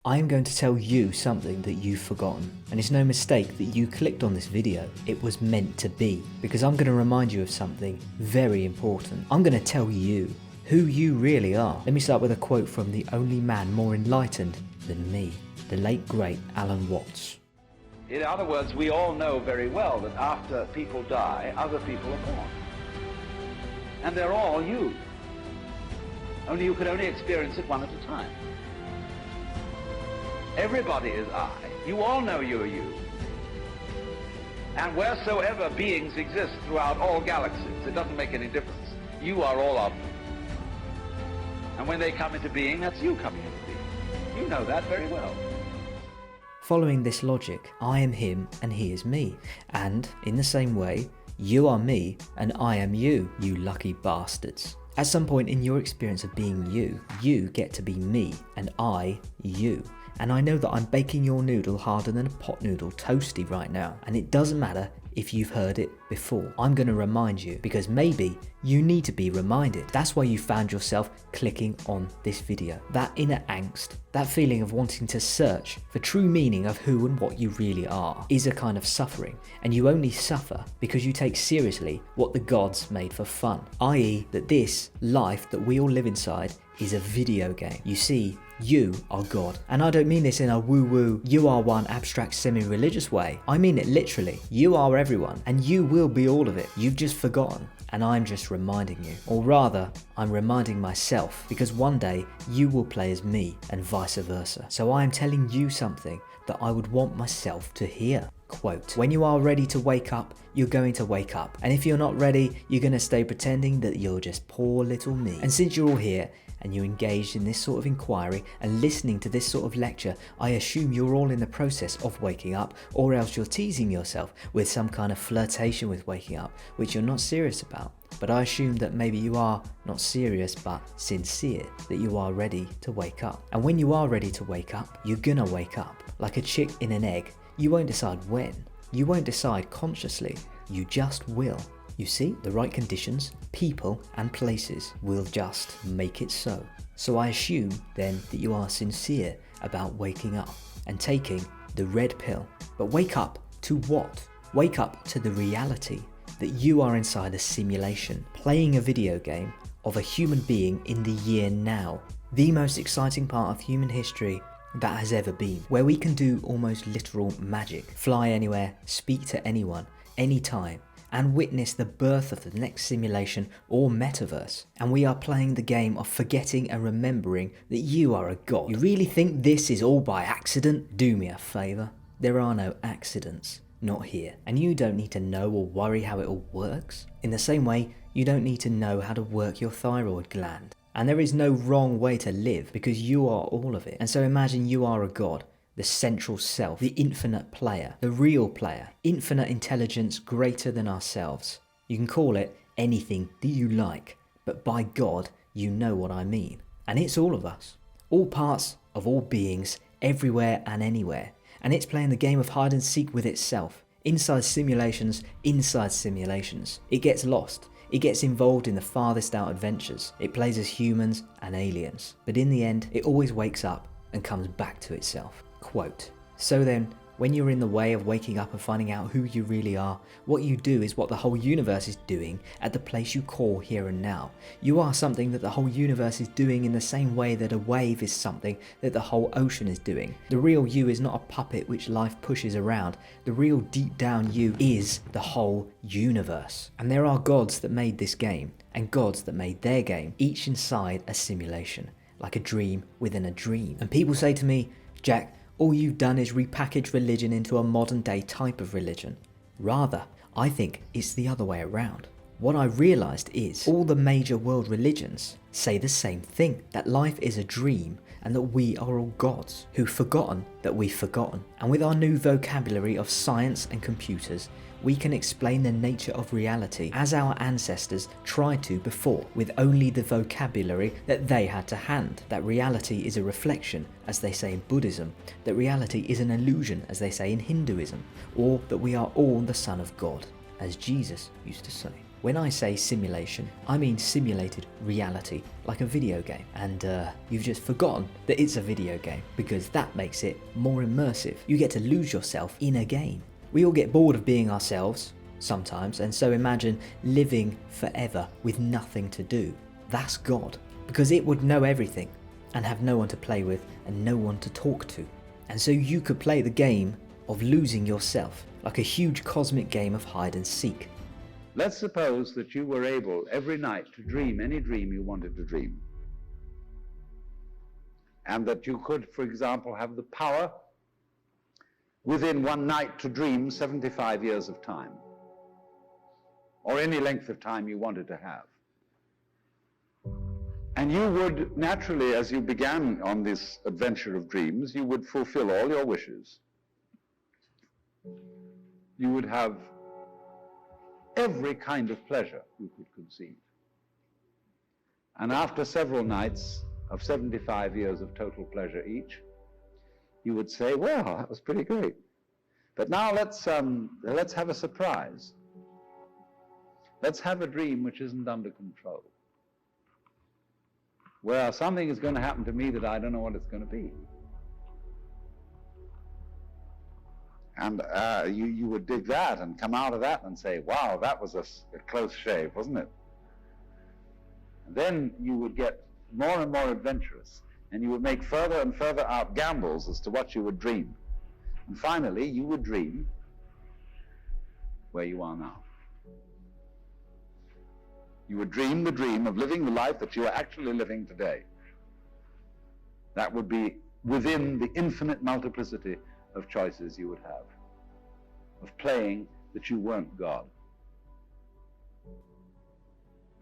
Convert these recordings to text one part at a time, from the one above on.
I am going to tell you something that you've forgotten, and it's no mistake that you clicked on this video. It was meant to be, because I'm going to remind you of something very important. I'm going to tell you who you really are. Let me start with a quote from the only man more enlightened than me, the late great Alan Watts. In other words, we all know very well that after people die, other people are born. And they're all you. Only you can only experience it one at a time. Everybody is I. You all know you are you. And wheresoever beings exist throughout all galaxies, it doesn't make any difference. You are all of them. And when they come into being, that's you coming into being. You know that very well. Following this logic, I am him and he is me. And in the same way, you are me and I am you, you lucky bastards. At some point in your experience of being you get to be me and I, you. And I know that I'm baking your noodle harder than a pot noodle toasty right now. And it doesn't matter if you've heard it before. I'm going to remind you, because maybe you need to be reminded. That's why you found yourself clicking on this video. That inner angst, that feeling of wanting to search for true meaning of who and what you really are, is a kind of suffering. And you only suffer because you take seriously what the gods made for fun. I.e. that this life that we all live inside is a video game. You see, you are God. And I don't mean this in a woo-woo, you are one abstract semi-religious way. I mean it literally. You are everyone, and you will be all of it. You've just forgotten, and I'm just reminding you. Or rather, I'm reminding myself, because one day you will play as me, and vice versa. So I am telling you something that I would want myself to hear. Quote, when you are ready to wake up, you're going to wake up. And if you're not ready, you're going to stay pretending that you're just poor little me. And since you're all here, and you're engaged in this sort of inquiry and listening to this sort of lecture, I assume you're all in the process of waking up, or else you're teasing yourself with some kind of flirtation with waking up, which you're not serious about. But I assume that maybe you are not serious but sincere, that you are ready to wake up. And when you are ready to wake up, you're gonna wake up. Like a chick in an egg, you won't decide when. You won't decide consciously, you just will. You see, the right conditions, people and places will just make it so. So I assume then that you are sincere about waking up and taking the red pill. But wake up to what? Wake up to the reality that you are inside a simulation, playing a video game of a human being in the year now. The most exciting part of human history that has ever been, where we can do almost literal magic, fly anywhere, speak to anyone, anytime, and witness the birth of the next simulation or metaverse. And we are playing the game of forgetting and remembering that you are a god. You really think this is all by accident? Do me a favour. There are no accidents. Not here. And you don't need to know or worry how it all works. In the same way, you don't need to know how to work your thyroid gland. And there is no wrong way to live, because you are all of it. And so imagine you are a god. The central self, the infinite player, the real player, infinite intelligence greater than ourselves. You can call it anything that you like, but by God, you know what I mean. And it's all of us, all parts of all beings, everywhere and anywhere. And it's playing the game of hide and seek with itself, inside simulations, inside simulations. It gets lost. It gets involved in the farthest out adventures. It plays as humans and aliens. But in the end, it always wakes up and comes back to itself. Quote, so then, when you're in the way of waking up and finding out who you really are, what you do is what the whole universe is doing at the place you call here and now. You are something that the whole universe is doing in the same way that a wave is something that the whole ocean is doing. The real you is not a puppet which life pushes around. The real deep down you is the whole universe. And there are gods that made this game, and gods that made their game, each inside a simulation, like a dream within a dream. And people say to me, Jack, all you've done is repackage religion into a modern day type of religion. Rather, I think it's the other way around. What I realised is all the major world religions say the same thing, that life is a dream and that we are all gods who've forgotten that we've forgotten. And with our new vocabulary of science and computers, we can explain the nature of reality as our ancestors tried to before, with only the vocabulary that they had to hand. That reality is a reflection, as they say in Buddhism, that reality is an illusion, as they say in Hinduism, or that we are all the Son of God, as Jesus used to say. When I say simulation, I mean simulated reality, like a video game. And you've just forgotten that it's a video game, because that makes it more immersive. You get to lose yourself in a game. We all get bored of being ourselves sometimes, and so imagine living forever with nothing to do. That's God, because it would know everything and have no one to play with and no one to talk to. And so you could play the game of losing yourself, like a huge cosmic game of hide and seek. Let's suppose that you were able every night to dream any dream you wanted to dream. And that you could, for example, have the power within one night to dream 75 years of time, or any length of time you wanted to have. And you would naturally, as you began on this adventure of dreams, you would fulfill all your wishes. You would have every kind of pleasure you could conceive. And after several nights of 75 years of total pleasure each, you would say, well, that was pretty great. But now let's have a surprise. Let's have a dream which isn't under control, where something is going to happen to me that I don't know what it's going to be. And you would dig that and come out of that and say, wow, that was a close shave, wasn't it? And then you would get more and more adventurous, and you would make further and further out gambles as to what you would dream. And finally, you would dream where you are now. You would dream the dream of living the life that you are actually living today. That would be within the infinite multiplicity of choices you would have, of playing that you weren't God.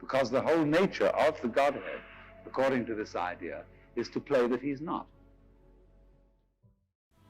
Because the whole nature of the Godhead, according to this idea, is to play that he's not.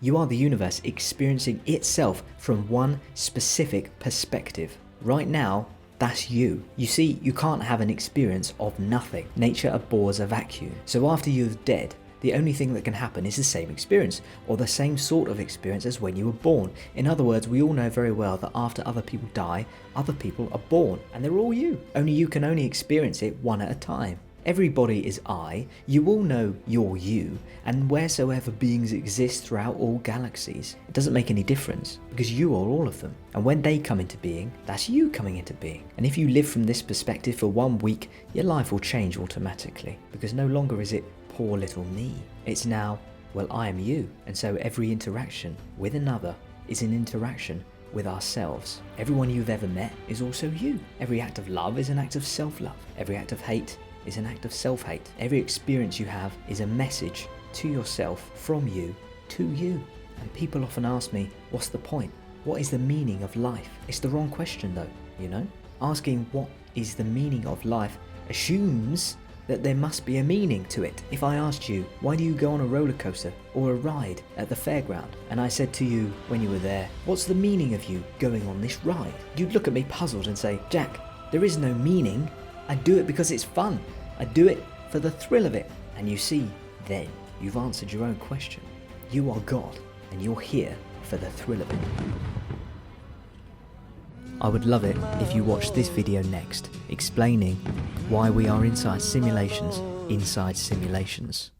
You are the universe experiencing itself from one specific perspective. Right now, that's you. You see, you can't have an experience of nothing. Nature abhors a vacuum. So after you're dead, the only thing that can happen is the same experience, or the same sort of experience as when you were born. In other words, we all know very well that after other people die, other people are born, and they're all you. Only you can only experience it one at a time. Everybody is I, you all know you're you, and wheresoever beings exist throughout all galaxies, it doesn't make any difference, because you are all of them. And when they come into being, that's you coming into being. And if you live from this perspective for 1 week, your life will change automatically, because no longer is it poor little me. It's now, well, I am you. And so every interaction with another is an interaction with ourselves. Everyone you've ever met is also you. Every act of love is an act of self-love. Every act of hate is an act of self-hate. Every experience you have is a message to yourself, from you, to you. And people often ask me, what's the point? What is the meaning of life? It's the wrong question though, you know? Asking what is the meaning of life assumes that there must be a meaning to it. If I asked you, why do you go on a roller coaster or a ride at the fairground? And I said to you when you were there, what's the meaning of you going on this ride? You'd look at me puzzled and say, Jack, there is no meaning. I do it because it's fun. I do it for the thrill of it. And you see, then you've answered your own question. You are God, and you're here for the thrill of it. I would love it if you watched this video next, explaining why we are inside simulations inside simulations.